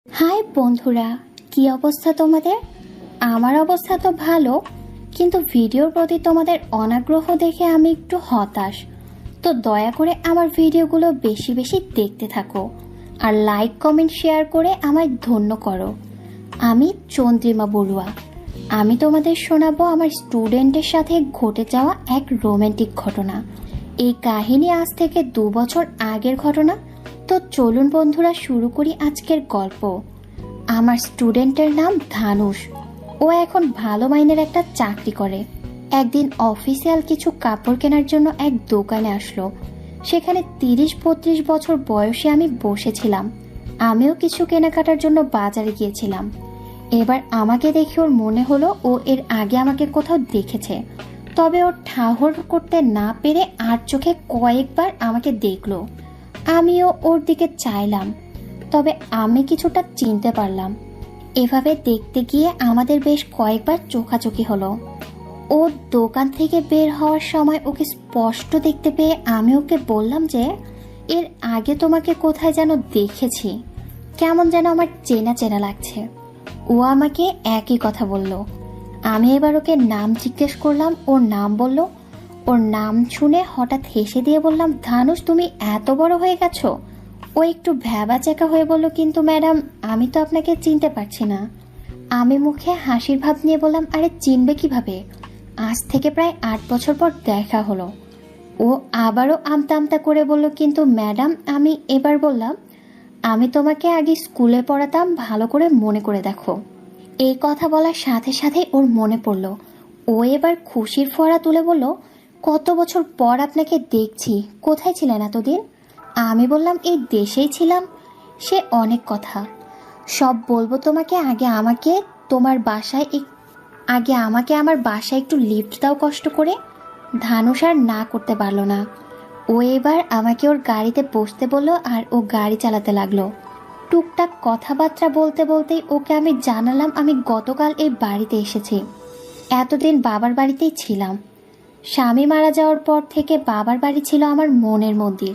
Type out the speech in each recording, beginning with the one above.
High বন্ধুরা, কি অবস্থা তোমাদের? আমার অবস্থা তো ভালো, কিন্তু ভিডিওর প্রতি তোমাদের অনাগ্রহ দেখে আমি একটু হতাশ। তো দয়া করে আমার ভিডিওগুলো বেশি বেশি দেখতে থাকো আর লাইক কমেন্ট শেয়ার করে আমায় ধন্য করো। আমি চন্দ্রিমা বড়ুয়া। আমি তোমাদের শোনাবো আমার স্টুডেন্টের সাথে ঘটে যাওয়া এক রোমান্টিক ঘটনা। এই কাহিনী আজ থেকে 2 বছর আগের ঘটনা। তো চলুন বন্ধুরা, শুরু করি আজকের গল্প। আমার স্টুডেন্টের নাম ধানুষ। ও এখন ভালো মাইনের একটা চাকরি করে। একদিন অফিসিয়াল কিছু কাপড় কেনার জন্য এক দোকানে আসলো। সেখানে 30-32 বছর বয়সে আমি বসেছিলাম। আমিও কিছু কেনাকাটার জন্য বাজারে গিয়েছিলাম। এবার আমাকে দেখে ওর মনে হলো ও এর আগে আমাকে কোথাও দেখেছে, তবে ওর ঠাহর করতে না পেরে আর চোখে কয়েকবার আমাকে দেখলো। আমিও ওর দিকে চাইলাম, তবে আমি কিছুটা চিনতে পারলাম। এভাবে দেখতে গিয়ে আমাদের বেশ কয়েকবার চোখাচোখি হলো। ও দোকান থেকে বের হওয়ার সময় ওকে স্পষ্ট দেখতে পেয়ে আমি ওকে বললাম যে এর আগে তোমাকে কোথায় যেন দেখেছি, কেমন যেন আমার চেনা চেনা লাগছে। ও আমাকে একই কথা বলল। আমি এবার ওকে নাম জিজ্ঞেস করলাম, ওর নাম বলল। ওর নাম শুনে হঠাৎ হেসে দিয়ে বললাম, ধানুষ তুমি এত বড় হয়ে গেছো? ও একটু ভ্যাবাচ্যাকা হয়ে বলল, কিন্তু ম্যাডাম আমি তো আপনাকে চিনতে পারছি না। আমি মুখে হাসির ভাব নিয়ে বললাম, আরে চিনবে কিভাবে, আজ থেকে প্রায় 8 বছর পর দেখা হলো। ও আবারও আমতা আমতা করে বলল, কিন্তু ম্যাডাম আমি এবার বললাম, আমি তোমাকে আগে স্কুলে পড়াতাম, ভালো করে মনে করে দেখো। এই কথা বলার সাথে সাথে ওর মনে পড়ল। ও এবার খুশির ফোয়ারা তুলে বলল, কত বছর পর আপনাকে দেখছি, কোথায় ছিলেন এতদিন? আমি বললাম, এই দেশেই ছিলাম। সে অনেক কথা, সব বলবো তোমাকে, আগে আমাকে আমার বাসায় একটু লিফট দাও কষ্ট করে। ধানুষ আর না করতে পারলো না। ও এবার আমাকে ওর গাড়িতে বসতে বললো আর ও গাড়ি চালাতে লাগলো। টুকটাক কথাবার্তা বলতে বলতেই ওকে আমি জানালাম আমি গতকাল এই বাড়িতে এসেছি। এতদিন বাবার বাড়িতেই ছিলাম। স্বামী মারা যাওয়ার পর থেকে বাবার বাড়ি ছিল আমার মনের মন্দির।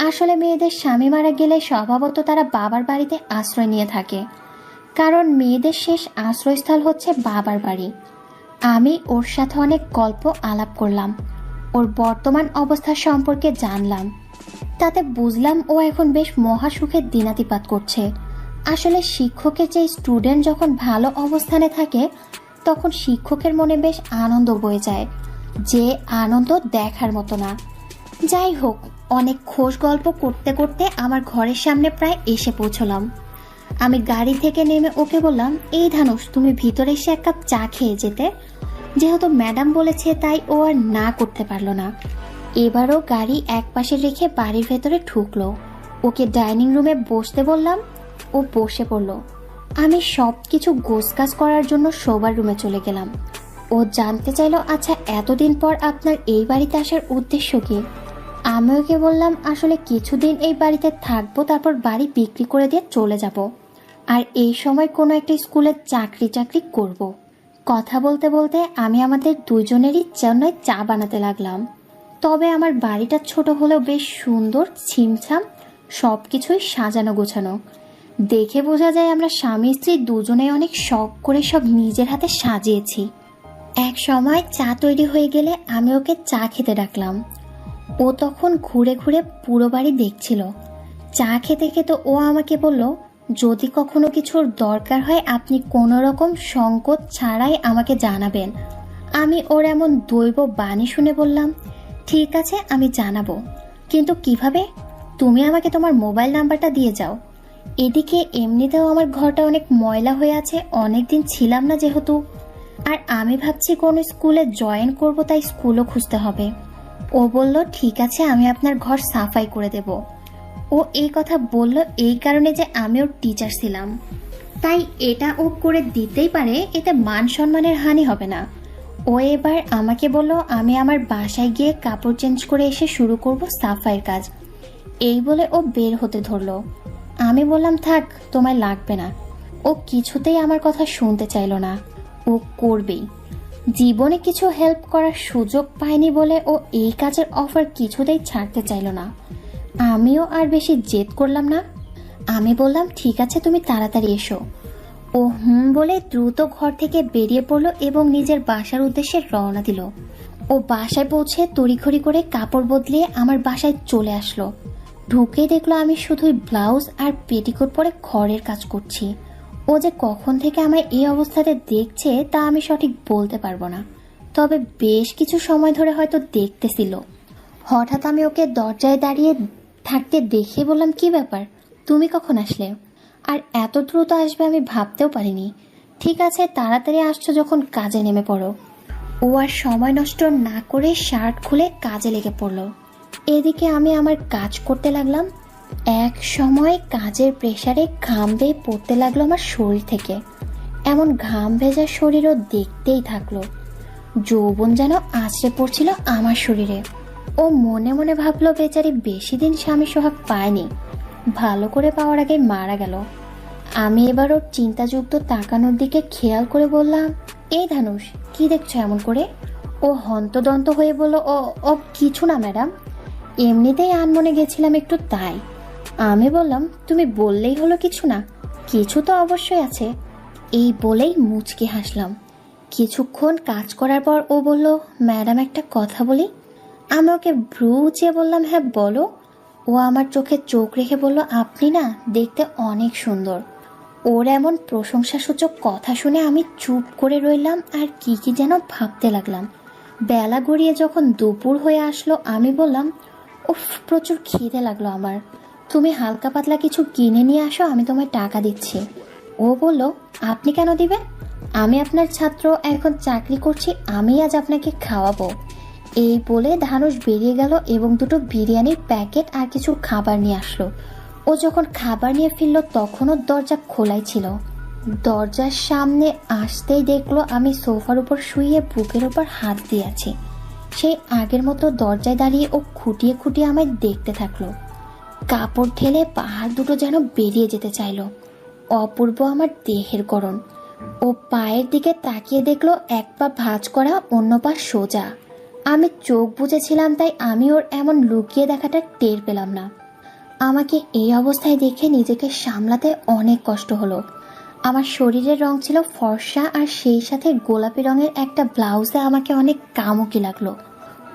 আসলে মেয়েদের স্বামী মারা গেলে স্বভাবত তারা বাবার বাড়িতে আশ্রয় নিয়ে থাকে, কারণ মেয়েদের শেষ আশ্রয়স্থল হচ্ছে বাবার বাড়ি। আমি ওর সাথে অনেক গল্প আলাপ করলাম, ওর বর্তমান অবস্থা সম্পর্কে জানলাম। তাতে বুঝলাম ও এখন বেশ মহাসুখের দিনাতিপাত করছে। আসলে শিক্ষকের চেয়ে স্টুডেন্ট যখন ভালো অবস্থানে থাকে তখন শিক্ষকের মনে বেশ আনন্দ বয়ে যায়, যে আনন্দ দেখার মতো না। যাই হোক, অনেক খোশ গল্প করতে করতে আমার ঘরের সামনে প্রায় এসে পৌঁছলাম। আমি গাড়ি থেকে নেমে ওকে বললাম, এই ধানুষ তুমি ভিতরে এসে এক কাপ চা খেয়ে যেতে। যেহেতু ম্যাডাম বলেছে তাই ও আর না করতে পারলো না। এবারও গাড়ি এক পাশে রেখে বাড়ির ভেতরে ঢুকলো। ওকে ডাইনিং রুমে বসতে বললাম, ও বসে পড়লো। আমি সব কিছু গোছগাছ করার জন্য শোবার রুমে চলে গেলাম। ও জানতে চাইলো, আচ্ছা এতদিন পর আপনার এই বাড়িতে আসার উদ্দেশ্য কি? আমি ওকে বললাম, আসলে কিছুদিন এই বাড়িতে থাকবো, তারপর বাড়ি বিক্রি করে দিয়ে চলে যাব, আর এই সময় কোনো একটা স্কুলে চাকরি করব। কথা বলতে বলতে আমি আমাদের দুজনেরই জন্য চা বানাতে লাগলাম। তবে আমার বাড়িটা ছোট হলেও বেশ সুন্দর, ছিমছাম, সব কিছুই সাজানো গোছানো। দেখে বোঝা যায় আমরা স্বামী স্ত্রী দুজনেই অনেক শখ করে সব নিজের হাতে সাজিয়েছি। এক সময় চা তৈরি হয়ে গেলে আমি ওকে চা খেতে ডাকলাম। ও তখন ঘুরে ঘুরে পুরো বাড়ি দেখছিল। চা খেতে খেতে ও আমাকে বলল, যদি কখনো কিছুর দরকার হয় আপনি কোনো রকম সংকোচ ছাড়াই আমাকে জানাবেন। আমি ওর এমন দৈব বাণী শুনে বললাম, ঠিক আছে আমি জানাবো, কিন্তু কিভাবে? তুমি আমাকে তোমার মোবাইল নাম্বারটা দিয়ে যাও। এদিকে এমনিতেও আমার ঘরটা অনেক ময়লা হয়ে আছে, অনেকদিন ছিলাম না যেহেতু। আর আমি ভাবছি কোনো স্কুলে জয়েন করব, তাই স্কুলও খুঁজতে হবে। ও বলল, ঠিক আছে আমি আপনার ঘর সাফাই করে দেব। ও এই কথা বলল এই কারণে যে আমি ওর টিচার ছিলাম, তাই এটা ও করে দিতেই পারে, এতে মান সম্মানের হানি হবে না। ও এবার আমাকে বলল আমি আমার বাসায় গিয়ে কাপড় চেঞ্জ করে এসে শুরু করব সাফাইয়ের কাজ। এই বলে ও বের হতে ধরলো। আমি বললাম, থাক তোমায় লাগবে না। ও কিছুতেই আমার কথা শুনতে চাইলো না। ও করবেই, জীবনে কিছু হেল্প করার সুযোগ পায়নি বলে ও এই কাজের অফার কিছুতেই ছাড়তে চাইল না। আমিও আর বেশি জেদ করলাম না। আমি বললাম ঠিক আছে, তুমি তাড়াতাড়ি এসো। ও বলে দ্রুত ঘর থেকে বেরিয়ে পড়লো এবং নিজের বাসার উদ্দেশ্যে রওনা দিল। ও বাসায় পৌঁছে তড়িঘড়ি করে কাপড় বদলিয়ে আমার বাসায় চলে আসলো। ঢুকে দেখলো আমি শুধুই ব্লাউজ আর পেটিকোট পরে ঘরের কাজ করছি। ও যে কখন থেকে আমায় এই অবস্থাতে দেখছে তা আমি সঠিক বলতে পারবো না, তবে বেশ কিছু সময় ধরে হয়তো দেখতেছিল। হঠাৎ আমি ওকে দরজায় দাঁড়িয়ে থাকতে দেখে বললাম, কি ব্যাপার, তুমি কখন আসলে? আর এত দ্রুত আসবে আমি ভাবতেও পারিনি। ঠিক আছে, তাড়াতাড়ি আসছো যখন কাজে নেমে পড়ো। ও আর সময় নষ্ট না করে শার্ট খুলে কাজে লেগে পড়লো। এদিকে আমি আমার কাজ করতে লাগলাম। এক সময় কাজের প্রেসারে ঘাম বেয়ে পড়তে লাগলো আমার শরীর থেকে। এমন ঘাম ভেজা শরীরও দেখতেই থাকলো। যৌবন যেন আছড়ে পড়ছিল আমার শরীরে। ও মনে মনে ভাবলো বেচারি বেশি দিন স্বামী সোহাগ পায়নি, ভালো করে পাওয়ার আগে মারা গেল। আমি এবার ওর চিন্তাযুক্ত তাকানোর দিকে খেয়াল করে বললাম, এই ধানুষ, কি দেখছো এমন করে? ও হন্তদন্ত হয়ে বলল, ও কিছু না ম্যাডাম, এমনিতেই আনমনে গেছিলাম একটু তাই। আমি বললাম, তুমি বললেই হলো কিছু না, কিছু তো অবশ্যই আছে। এই বলেই মুচকি হাসলাম। কিছুক্ষণ কাজ করার পর ও বলল, ম্যাডাম একটা কথা বলি। আমি ওকে ভ্রু উঁচিয়ে বললাম, হ্যাঁ বলো। ও আমার চোখে চোখ রেখে বলল, আপনি না দেখতে অনেক সুন্দর। ওর এমন প্রশংসাসূচক কথা শুনে আমি চুপ করে রইলাম আর কি কি যেন ভাবতে লাগলাম। বেলা গড়িয়ে যখন দুপুর হয়ে আসলো আমি বললাম, উফ, প্রচুর খিদে লাগলো আমার, তুমি হালকা পাতলা কিছু কিনে নিয়ে আসো, আমি তোমায় টাকা দিচ্ছি। ও বলল, আপনি কেন দিবেন? আমি আপনার ছাত্র, এখন চাকরি করছি, আমি আজ আপনাকে খাওয়াবো। এই বলে ধানুষ বেরিয়ে গেল এবং দুটো বিরিয়ানির প্যাকেট আর কিছু খাবার নিয়ে আসলো। ও যখন খাবার নিয়ে ফিরল তখনও দরজা খোলাই ছিল। দরজার সামনে আসতেই দেখলো আমি সোফার উপর শুয়ে বুকের উপর হাত দিয়ে আছি। সেই আগের মতো দরজায় দাঁড়িয়ে ও খুঁটিয়ে খুঁটিয়ে আমায় দেখতে থাকলো। কাপড় ঢেলে পাহাড় দুটো যেন বেরিয়ে যেতে চাইলো। অপূর্ব আমার দেহের গড়ন। ও পায়ের দিকে তাকিয়ে দেখলো এক পা ভাঁজ করা, অন্য পা সোজা। আমি চোখ বুজেছিলাম তাই আমি ওর এমন লুকিয়ে দেখাটা টের পেলাম না। আমাকে এই অবস্থায় দেখে নিজেকে সামলাতে অনেক কষ্ট হলো। আমার শরীরের রং ছিল ফর্সা আর সেই সাথে গোলাপি রঙের একটা ব্লাউজে আমাকে অনেক কামুকি লাগলো।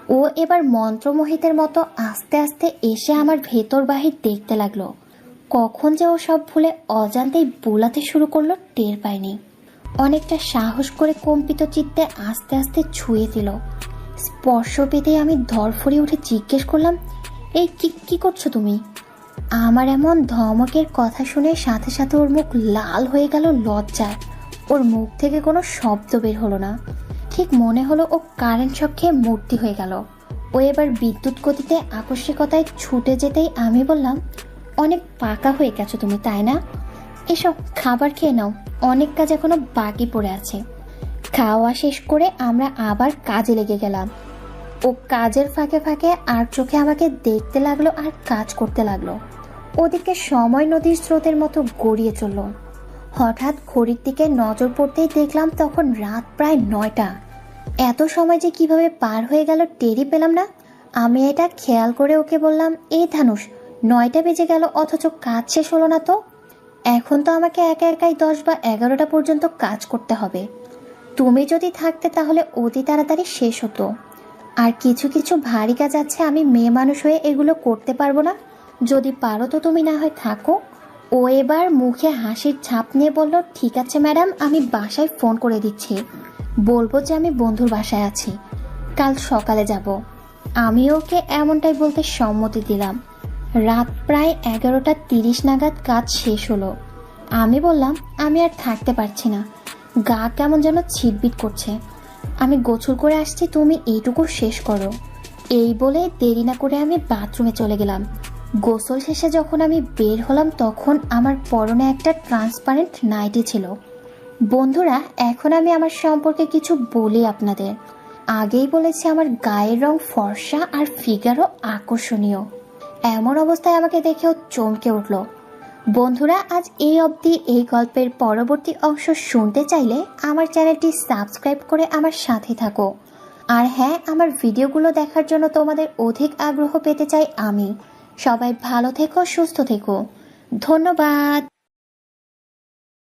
ও এবার মন্ত্রমোহিতের মতো আস্তে আস্তে এসে আমার ভেতর বাহির দেখতে লাগলো। কখন যে ও সব ভুলে অজান্তেই বোলাতে শুরু করলো টের পাইনি। অনেকটা সাহস করে কম্পিত চিত্তে আস্তে আস্তে ছুঁয়ে দিল। স্পর্শ পেতেই আমি ধরফড়ে উঠে জিজ্ঞেস করলাম, এই কি করছো তুমি? আমার এমন ধমকের কথা শুনে সাথে সাথে ওর মুখ লাল হয়ে গেল লজ্জায়। ওর মুখ থেকে কোনো শব্দ বের হলো না। ঠিক মনে হলো ও কারেন্ট শক খেয়ে মূর্তি হয়ে গেল। ও এবার বিদ্যুৎ গতিতে আকস্মিকতায় ছুটে যেতেই আমি বললাম, অনেক পাকা হয়ে গেছো তুমি, তাই না? এসব খাবার খেয়ে নাও, অনেক কাজ এখনো বাকি পড়ে আছে। খাওয়া শেষ করে আমরা আবার কাজে লেগে গেলাম। ও কাজের ফাঁকে ফাঁকে আর চোখে আমাকে দেখতে লাগলো আর কাজ করতে লাগলো। ওদিকে সময় নদীর স্রোতের মতো গড়িয়ে চলল। হঠাৎ ঘড়ির দিকে নজর পড়তেই দেখলাম তখন রাত প্রায় 9টা। এত সময় যে কিভাবে পার হয়ে গেল টেরই পেলাম না। আমি এটা খেয়াল করে ওকে বললাম, এই ধানুষ, 9টা বেজে গেল অথচ কাজ শেষ হলো না তো। এখন তো আমাকে একা একাই 10 বা 11টা পর্যন্ত কাজ করতে হবে। তুমি যদি থাকতে তাহলে অতি তাড়াতাড়ি শেষ হতো। আর কিছু কিছু ভারী কাজ আছে, আমি মেয়ে মানুষ হয়ে এগুলো করতে পারবো না। যদি পারো তো তুমি না হয় থাকো। ও এবার মুখে হাসির ছাপ নিয়ে বলল, ঠিক আছে ম্যাডাম, আমি বাসায় ফোন করে দিচ্ছি, বলবো যে আমি বন্ধুর বাসায় আছি, কাল সকালে যাব। আমি ওকে এমনটাই বলতে সম্মতি দিলাম। রাত প্রায় 11:30 নাগাদ কাজ শেষ হলো। আমি বললাম, আমি আর থাকতে পারছি না, গা কেমন যেন ছিটবিট করছে, আমি গোসল করে আসছি, তুমি এইটুকু শেষ করো। এই বলে দেরি না করে আমি বাথরুমে চলে গেলাম। গোসল শেষে যখন আমি বের হলাম তখন আমার পরনে একটা ট্রান্সপারেন্ট নাইটি ছিল। বন্ধুরা, এখন আমি আমার সম্পর্কে কিছু বলি আপনাদের। আগেই বলেছি আমার গায়ের রং ফর্সা আর ফিগারও আকর্ষণীয়। এমন অবস্থায় আমাকে দেখেও চমকে উঠল। বন্ধুরা, আজ এই অবধি। এই গল্পের পরবর্তী অংশ শুনতে চাইলে আমার চ্যানেলটি সাবস্ক্রাইব করে আমার সাথে থাকো। আর হ্যাঁ, আমার ভিডিওগুলো দেখার জন্য তোমাদের অধিক আগ্রহ পেতে চাই আমি। সবাই ভালো থেকো, সুস্থ থেকো। ধন্যবাদ।